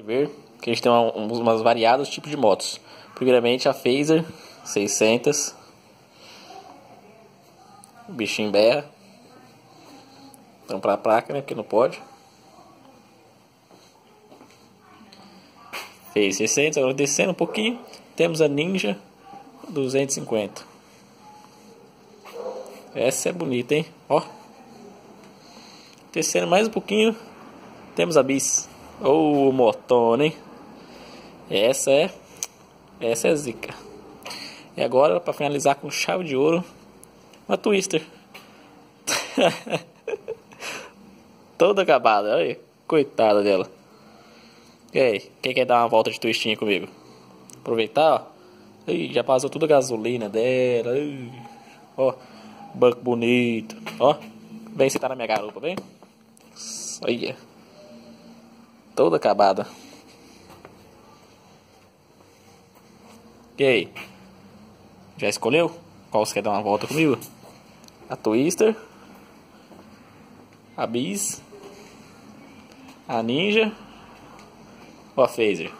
Ver que a gente tem umas variados tipos de motos. Primeiramente a Phaser 600. O bichinho berra. Então pra placa, né? Porque não pode. Fez 600. Agora descendo um pouquinho. Temos a Ninja 250. Essa é bonita, hein? Ó. Descendo mais um pouquinho. Temos a Bis. Ô, motona, hein? Essa é zica. E agora, para finalizar com chave de ouro, uma Twister. Toda acabada, olha aí. Coitada dela. E aí, quem quer dar uma volta de twistinha comigo? Aproveitar, ó. Ih, já passou toda a gasolina dela. Ih, ó, banco bonito. Ó, vem sentar na minha garupa, vem. Olha. Toda acabada. E aí? Já escolheu? Qual você quer dar uma volta comigo? A Twister, a Bis, a Ninja ou a Phaser?